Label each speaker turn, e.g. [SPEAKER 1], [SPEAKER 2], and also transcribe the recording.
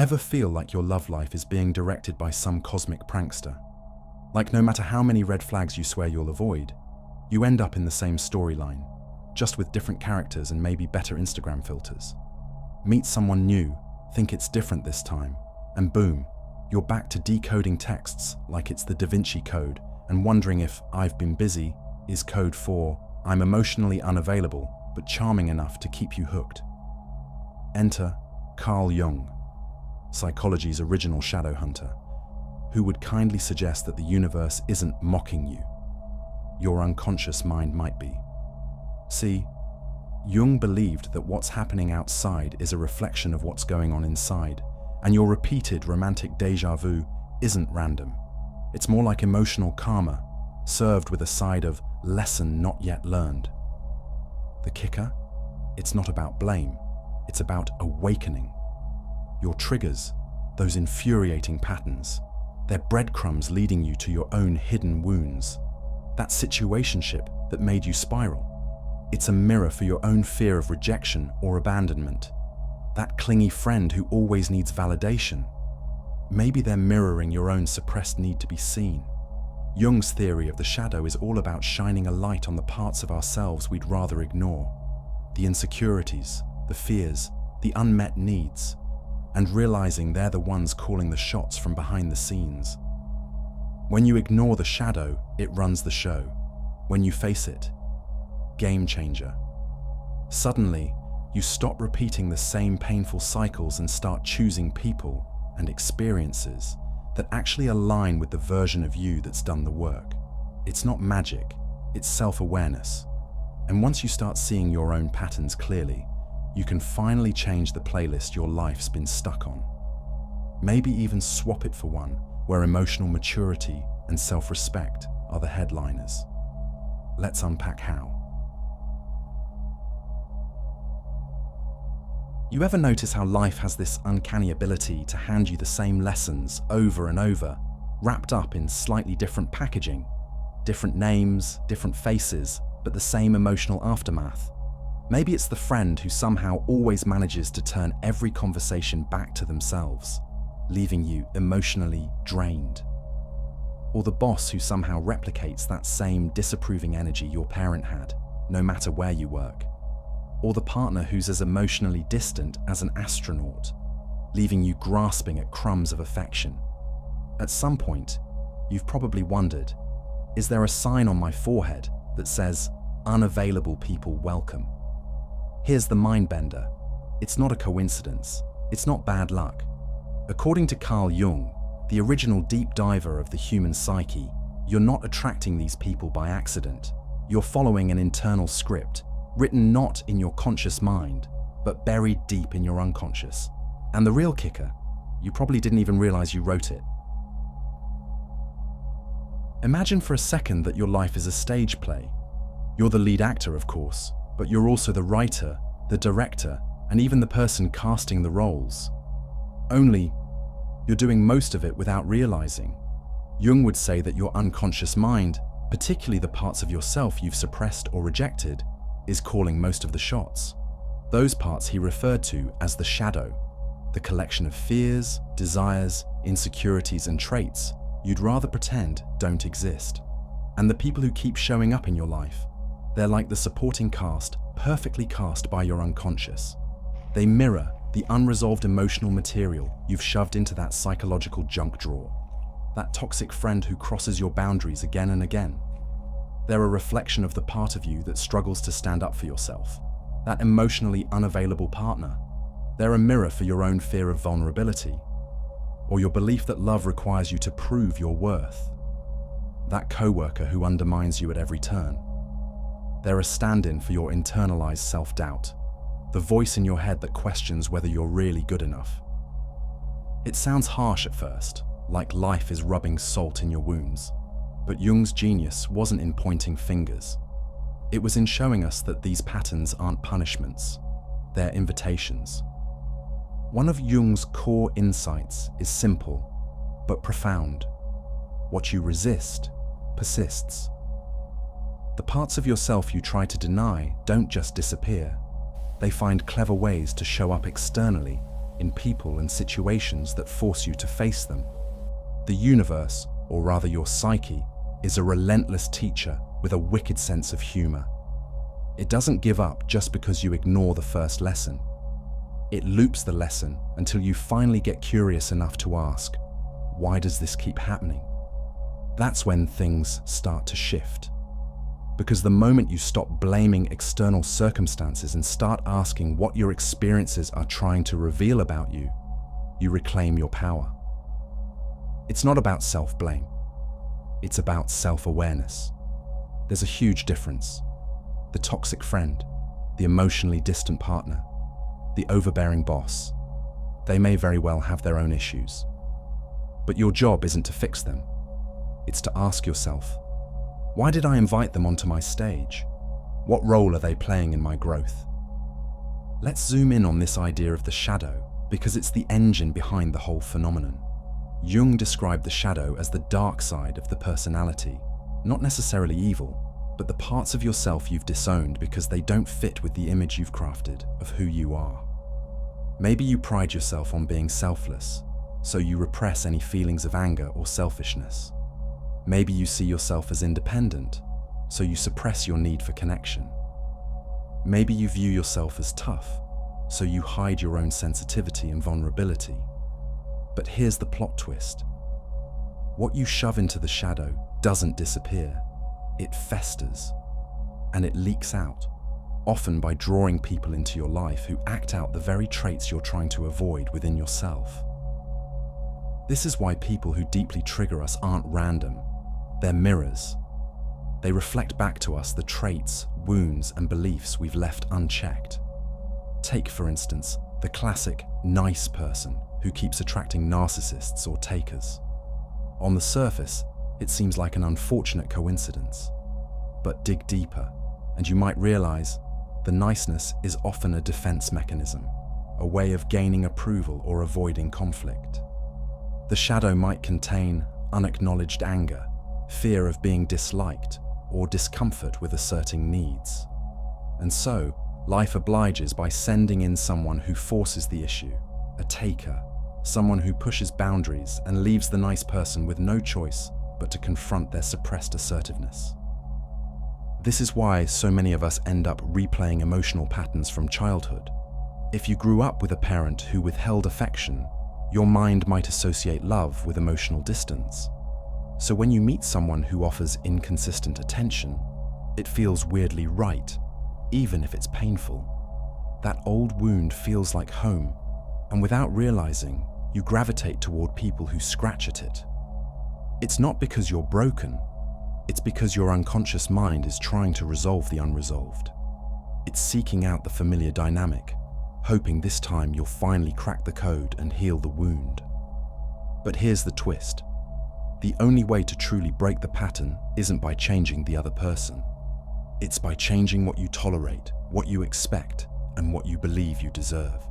[SPEAKER 1] Ever feel like your love life is being directed by some cosmic prankster? Like no matter how many red flags you swear you'll avoid, you end up in the same storyline, just with different characters and maybe better Instagram filters. Meet someone new, think it's different this time, and boom, you're back to decoding texts like it's the Da Vinci Code and wondering if "I've been busy" is code for "I'm emotionally unavailable but charming enough to keep you hooked." Enter Carl Jung, psychology's original shadow hunter, who would kindly suggest that the universe isn't mocking you. Your unconscious mind might be. See, Jung believed that what's happening outside is a reflection of what's going on inside, and your repeated romantic déjà vu isn't random. It's more like emotional karma, served with a side of lesson not yet learned. The kicker? It's not about blame, it's about awakening. Your triggers, those infuriating patterns, they're breadcrumbs leading you to your own hidden wounds. That situationship that made you spiral. It's a mirror for your own fear of rejection or abandonment. That clingy friend who always needs validation. Maybe they're mirroring your own suppressed need to be seen. Jung's theory of the shadow is all about shining a light on the parts of ourselves we'd rather ignore. The insecurities, the fears, the unmet needs, and realizing they're the ones calling the shots from behind the scenes. When you ignore the shadow, it runs the show. When you face it, game changer. Suddenly, you stop repeating the same painful cycles and start choosing people and experiences that actually align with the version of you that's done the work. It's not magic, it's self-awareness. And once you start seeing your own patterns clearly, you can finally change the playlist your life's been stuck on. Maybe even swap it for one where emotional maturity and self-respect are the headliners. Let's unpack how. You ever notice how life has this uncanny ability to hand you the same lessons over and over, wrapped up in slightly different packaging, different names, different faces, but the same emotional aftermath? Maybe it's the friend who somehow always manages to turn every conversation back to themselves, leaving you emotionally drained. Or the boss who somehow replicates that same disapproving energy your parent had, no matter where you work. Or the partner who's as emotionally distant as an astronaut, leaving you grasping at crumbs of affection. At some point, you've probably wondered, is there a sign on my forehead that says, "Unavailable people welcome"? Here's the mind bender. It's not a coincidence. It's not bad luck. According to Carl Jung, the original deep diver of the human psyche, you're not attracting these people by accident. You're following an internal script, written not in your conscious mind, but buried deep in your unconscious. And the real kicker, you probably didn't even realize you wrote it. Imagine for a second that your life is a stage play. You're the lead actor, of course, but you're also the writer, the director, and even the person casting the roles. Only, you're doing most of it without realizing. Jung would say that your unconscious mind, particularly the parts of yourself you've suppressed or rejected, is calling most of the shots. Those parts he referred to as the shadow, the collection of fears, desires, insecurities, and traits you'd rather pretend don't exist. And the people who keep showing up in your life, they're like the supporting cast, perfectly cast by your unconscious. They mirror the unresolved emotional material you've shoved into that psychological junk drawer. That toxic friend who crosses your boundaries again and again. They're a reflection of the part of you that struggles to stand up for yourself. That emotionally unavailable partner. They're a mirror for your own fear of vulnerability, or your belief that love requires you to prove your worth. That coworker who undermines you at every turn. They're a stand-in for your internalized self-doubt, the voice in your head that questions whether you're really good enough. It sounds harsh at first, like life is rubbing salt in your wounds. But Jung's genius wasn't in pointing fingers. It was in showing us that these patterns aren't punishments, they're invitations. One of Jung's core insights is simple, but profound. What you resist persists. The parts of yourself you try to deny don't just disappear. They find clever ways to show up externally in people and situations that force you to face them. The universe, or rather your psyche, is a relentless teacher with a wicked sense of humor. It doesn't give up just because you ignore the first lesson. It loops the lesson until you finally get curious enough to ask, why does this keep happening? That's when things start to shift. Because the moment you stop blaming external circumstances and start asking what your experiences are trying to reveal about you, you reclaim your power. It's not about self-blame. It's about self-awareness. There's a huge difference. The toxic friend, the emotionally distant partner, the overbearing boss, they may very well have their own issues. But your job isn't to fix them. It's to ask yourself, why did I invite them onto my stage? What role are they playing in my growth? Let's zoom in on this idea of the shadow because it's the engine behind the whole phenomenon. Jung described the shadow as the dark side of the personality, not necessarily evil, but the parts of yourself you've disowned because they don't fit with the image you've crafted of who you are. Maybe you pride yourself on being selfless, so you repress any feelings of anger or selfishness. Maybe you see yourself as independent, so you suppress your need for connection. Maybe you view yourself as tough, so you hide your own sensitivity and vulnerability. But here's the plot twist. What you shove into the shadow doesn't disappear. It festers, and it leaks out, often by drawing people into your life who act out the very traits you're trying to avoid within yourself. This is why people who deeply trigger us aren't random. They're mirrors. They reflect back to us the traits, wounds, and beliefs we've left unchecked. Take, for instance, the classic nice person who keeps attracting narcissists or takers. On the surface, it seems like an unfortunate coincidence. But dig deeper, and you might realize the niceness is often a defense mechanism, a way of gaining approval or avoiding conflict. The shadow might contain unacknowledged anger, fear of being disliked, or discomfort with asserting needs. And so, life obliges by sending in someone who forces the issue, a taker, someone who pushes boundaries and leaves the nice person with no choice but to confront their suppressed assertiveness. This is why so many of us end up replaying emotional patterns from childhood. If you grew up with a parent who withheld affection, your mind might associate love with emotional distance. So when you meet someone who offers inconsistent attention, it feels weirdly right, even if it's painful. That old wound feels like home, and without realizing, you gravitate toward people who scratch at it. It's not because you're broken, it's because your unconscious mind is trying to resolve the unresolved. It's seeking out the familiar dynamic, hoping this time you'll finally crack the code and heal the wound. But here's the twist. The only way to truly break the pattern isn't by changing the other person. It's by changing what you tolerate, what you expect, and what you believe you deserve.